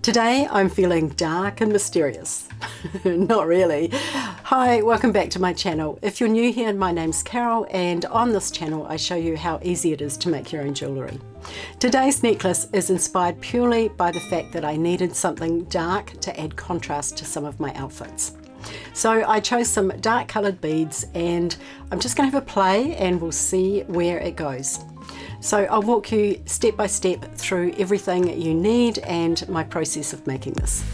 Today I'm feeling dark and mysterious. Not really. Hi, welcome back to my channel. If you're new here, my name's Carol, and on this channel I show you how easy it is to make your own jewellery. Today's necklace is inspired purely by the fact that I needed something dark to add contrast to some of my outfits. So I chose some dark coloured beads, and I'm just going to have a play and we'll see where it goes. So I'll walk you step by step through everything you need and my process of making this.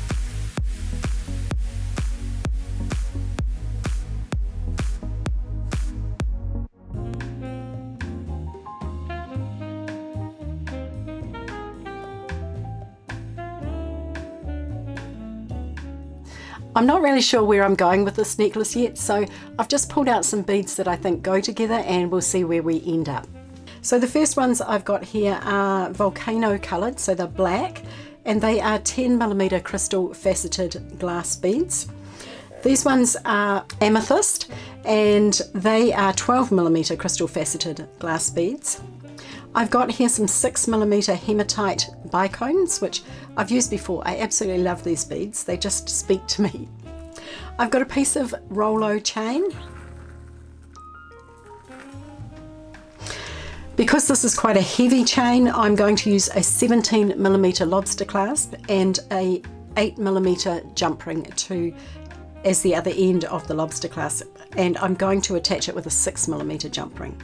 I'm not really sure where I'm going with this necklace yet, so I've just pulled out some beads that I think go together and we'll see where we end up. So the first ones I've got here are Volcano coloured, so they're black, and they are 10mm crystal faceted glass beads. These ones are Amethyst, and they are 12mm crystal faceted glass beads. I've got here some 6mm Hematite Bicones, which I've used before. I absolutely love these beads, they just speak to me. I've got a piece of Rolo Chain. Because this is quite a heavy chain, I'm going to use a 17mm Lobster clasp and a 8mm jump ring as the other end of the Lobster clasp, and I'm going to attach it with a 6mm jump ring.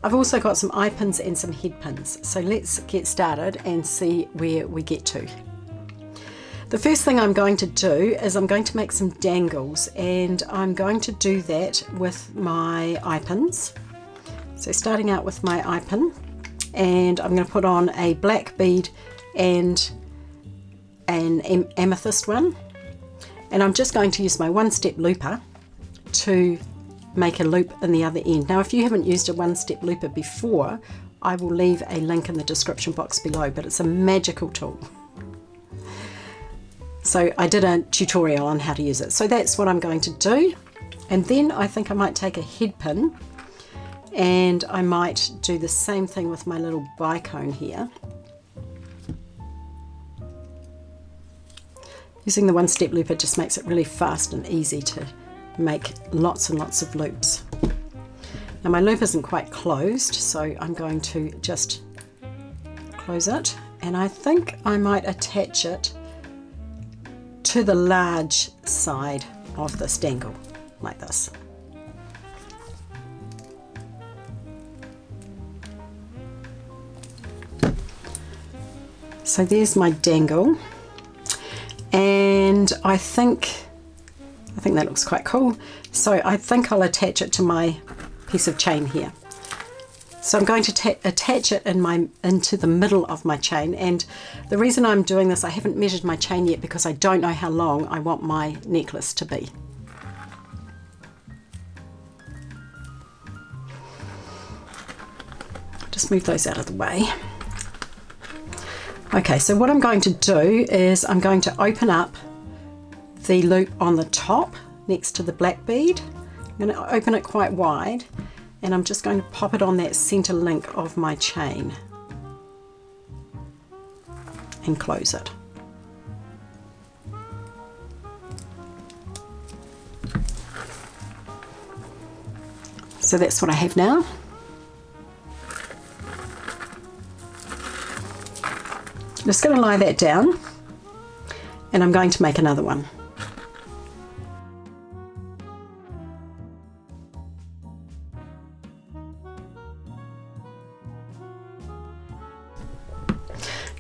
I've also got some eye pins and some head pins, so let's get started and see where we get to. The first thing I'm going to do is I'm going to make some dangles, and I'm going to do that with my eye pins. So starting out with my eye pin, and I'm going to put on a black bead and an amethyst one, and I'm just going to use my one-step looper to make a loop in the other end. Now if you haven't used a one-step looper before, I will leave a link in the description box below, but it's a magical tool. So I did a tutorial on how to use it, so that's what I'm going to do. And then I think I might take a head pin, and I might do the same thing with my little bicone here. Using the one-step looper just makes it really fast and easy to make lots and lots of loops. Now my loop isn't quite closed, so I'm going to just close it, and I think I might attach it to the large side of this dangle, like this. So there's my dangle, and I think that looks quite cool. So I think I'll attach it to my piece of chain here. So I'm going to attach it into the middle of my chain, and the reason I'm doing this, I haven't measured my chain yet because I don't know how long I want my necklace to be. Just move those out of the way. Okay, so what I'm going to do is I'm going to open up the loop on the top next to the black bead. I'm going to open it quite wide, and I'm just going to pop it on that center link of my chain and close it. So that's what I have now. I'm just going to lie that down, and I'm going to make another one.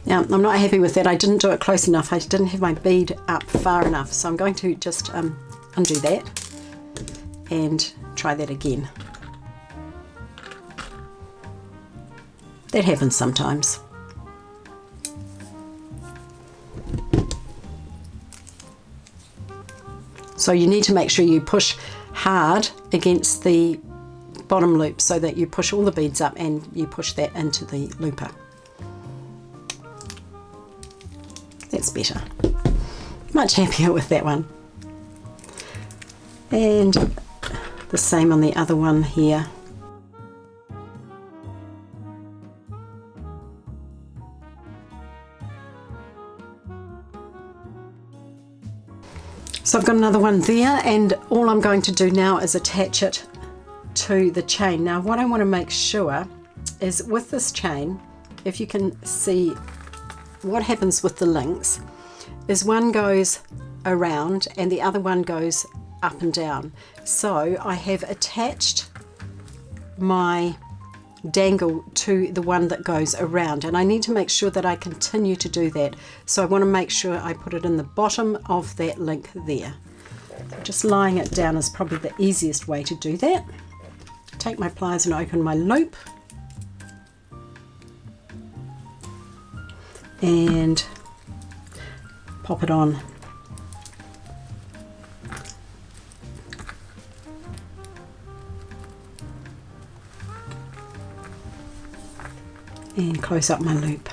Now I'm not happy with that, I didn't do it close enough, I didn't have my bead up far enough, so I'm going to just undo that and try that again. That happens sometimes. So you need to make sure you push hard against the bottom loop so that you push all the beads up and you push that into the looper. That's better. Much happier with that one. And the same on the other one here. So I've got another one there, and all I'm going to do now is attach it to the chain. Now what I want to make sure is with this chain, if you can see what happens with the links, is one goes around and the other one goes up and down. So I have attached my dangle to the one that goes around, and I need to make sure that I continue to do that. So I want to make sure I put it in the bottom of that link there. Just lying it down is probably the easiest way to do that. Take my pliers and open my loop and pop it on. And close up my loop.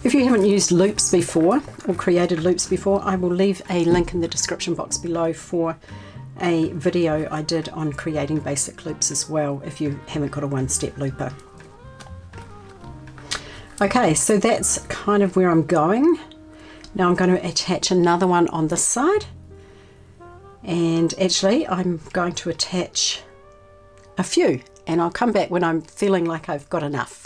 If you haven't used loops before or created loops before, I will leave a link in the description box below for a video I did on creating basic loops as well, if you haven't got a one-step looper. Okay, so that's kind of where I'm going. Now I'm going to attach another one on this side. And actually I'm going to attach a few, and I'll come back when I'm feeling like I've got enough.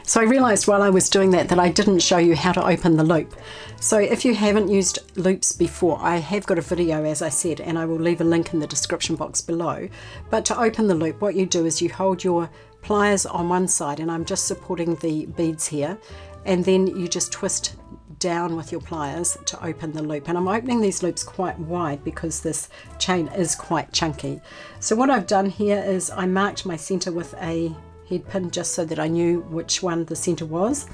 So I realized while I was doing that I didn't show you how to open the loop. So if you haven't used loops before, I have got a video, as I said, and I will leave a link in the description box below. But to open the loop, what you do is you hold your pliers on one side, and I'm just supporting the beads here, and then you just twist down with your pliers to open the loop. And I'm opening these loops quite wide because this chain is quite chunky. So what I've done here is I marked my center with a head pin just so that I knew which one the center was,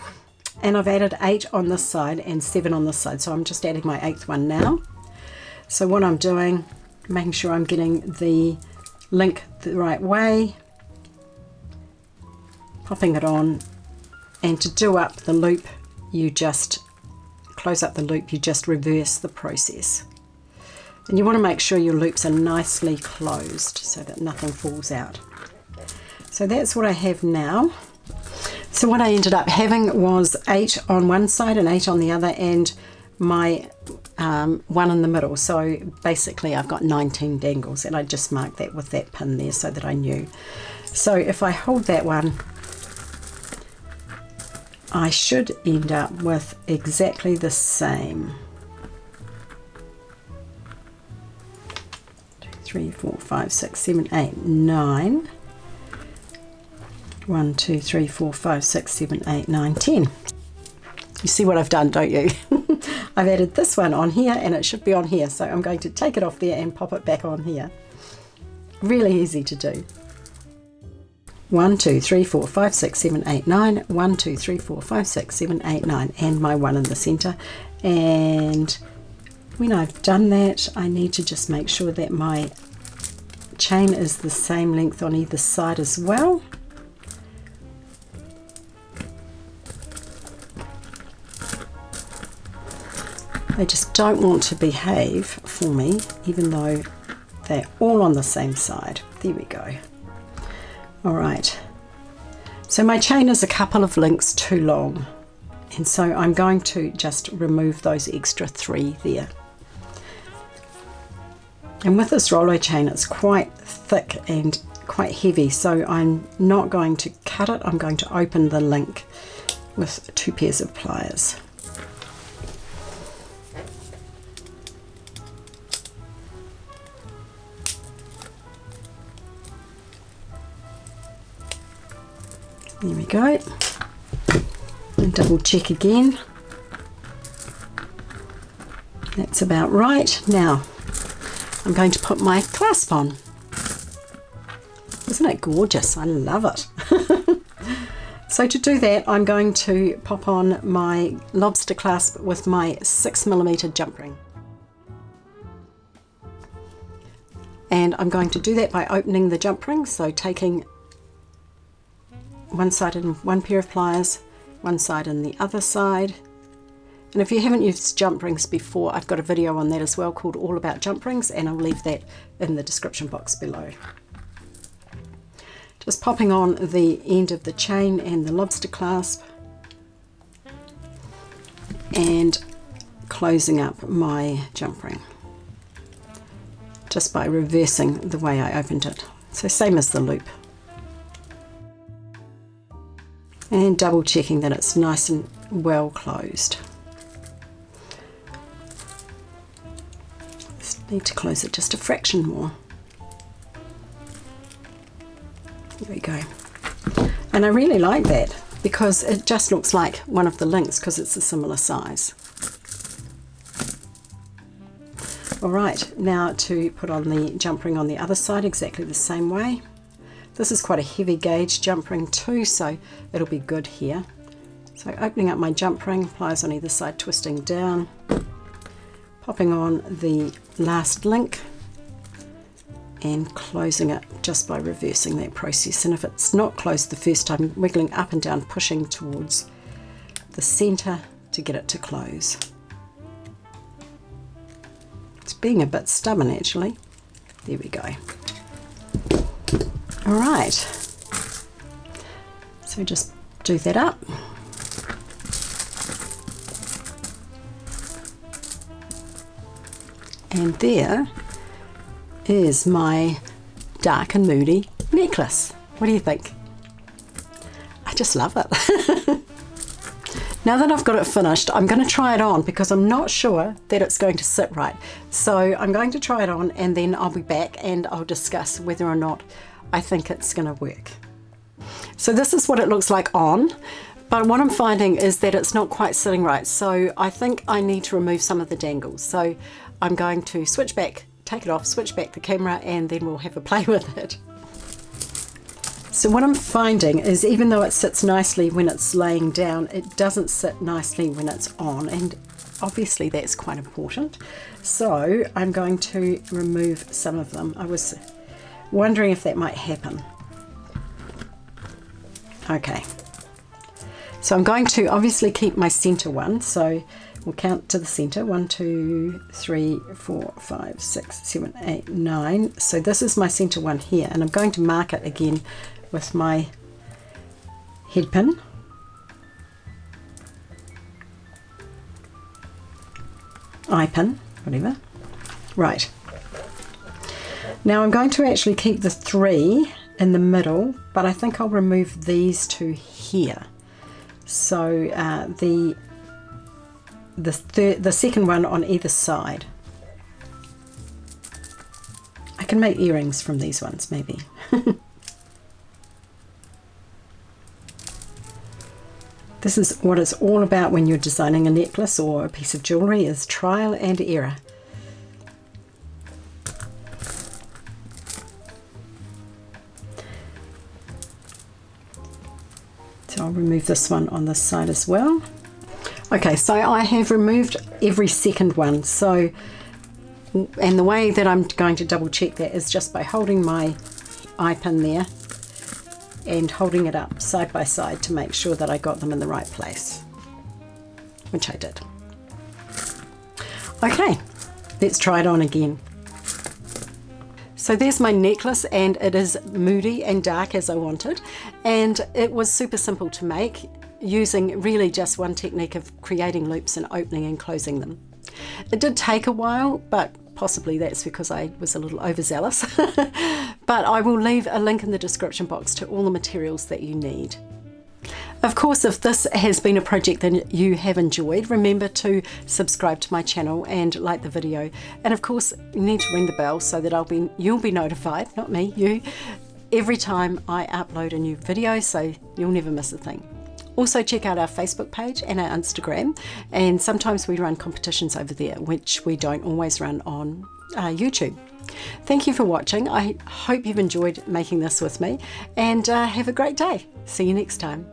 and I've added 8 on this side and 7 on this side, so I'm just adding my 8th one now. So what I'm doing, making sure I'm getting the link the right way, popping it on, and to do up the loop you just close up the loop, you just reverse the process. And you want to make sure your loops are nicely closed so that nothing falls out. So that's what I have now. So what I ended up having was 8 on one side and 8 on the other, and my one in the middle. So basically I've got 19 dangles, and I just marked that with that pin there so that I knew. So if I hold that one, I should end up with exactly the same. 2, 3, 4, 5, 6, 7, 8, 9. 1, 2, 3, 4, 5, 6, 7, 8, 9, 10. You see what I've done, don't you? I've added this one on here, and it should be on here. So I'm going to take it off there and pop it back on here. Really easy to do. 1, 2, 3, 4, 5, 6, 7, 8, 9. 1, 2, 3, 4, 5, 6, 7, 8, 9, and my one in the center. And when I've done that, I need to just make sure that my chain is the same length on either side as well. They just don't want to behave for me, even though they're all on the same side. There we go. All right, so my chain is a couple of links too long, and so I'm going to just remove those extra 3 there. And with this Rolo chain, it's quite thick and quite heavy, so I'm not going to cut it. I'm going to open the link with 2 pairs of pliers. There we go, and double check again. That's about right. Now I'm going to put my clasp on. Isn't it gorgeous? I love it. So to do that, I'm going to pop on my lobster clasp with my 6mm jump ring. And I'm going to do that by opening the jump ring, so taking one side in one pair of pliers, one side in the other side. And if you haven't used jump rings before, I've got a video on that as well called All About Jump Rings, and I'll leave that in the description box below. Just popping on the end of the chain and the lobster clasp, and closing up my jump ring just by reversing the way I opened it. So same as the loop. And double checking that it's nice and well closed. Just need to close it just a fraction more. There we go. And I really like that because it just looks like one of the links because it's a similar size. Alright, now to put on the jump ring on the other side exactly the same way. This is quite a heavy gauge jump ring too, so it'll be good here. So opening up my jump ring, pliers on either side, twisting down, popping on the last link and closing it just by reversing that process. And if it's not closed the first time, wiggling up and down, pushing towards the center to get it to close. It's being a bit stubborn actually. There we go. All right, so just do that up. And there is my dark and moody necklace. What do you think? I just love it. Now that I've got it finished, I'm going to try it on because I'm not sure that it's going to sit right. So I'm going to try it on and then I'll be back and I'll discuss whether or not I think it's going to work. So this is what it looks like on, but what I'm finding is that it's not quite sitting right. So I think I need to remove some of the dangles. So I'm going to switch back, take it off, switch back the camera, and then we'll have a play with it. So what I'm finding is even though it sits nicely when it's laying down, it doesn't sit nicely when it's on, and obviously that's quite important. So I'm going to remove some of them. I was wondering if that might happen. Okay, so I'm going to obviously keep my center one, so we'll count to the center. 1, 2, 3, 4, 5, 6, 7, 8, 9. So this is my center one here, and I'm going to mark it again with my head pin. Eye pin, whatever. Right. Now I'm going to actually keep the 3 in the middle, but I think I'll remove these 2 here. So the second one on either side. I can make earrings from these ones maybe. This is what it's all about when you're designing a necklace or a piece of jewellery, is trial and error. So I'll remove this one on this side as well. Okay, so I have removed every second one. So, and the way that I'm going to double check that is just by holding my eye pin there and holding it up side by side to make sure that I got them in the right place, which I did. Okay, let's try it on again. So there's my necklace, and it is moody and dark as I wanted, and it was super simple to make using really just one technique of creating loops and opening and closing them. It did take a while, but possibly that's because I was a little overzealous. But I will leave a link in the description box to all the materials that you need. Of course, if this has been a project that you have enjoyed, remember to subscribe to my channel and like the video. And of course, you need to ring the bell so that you'll be notified, not me, you, every time I upload a new video, so you'll never miss a thing. Also check out our Facebook page and our Instagram, and sometimes we run competitions over there, which we don't always run on YouTube. Thank you for watching. I hope you've enjoyed making this with me, and have a great day. See you next time.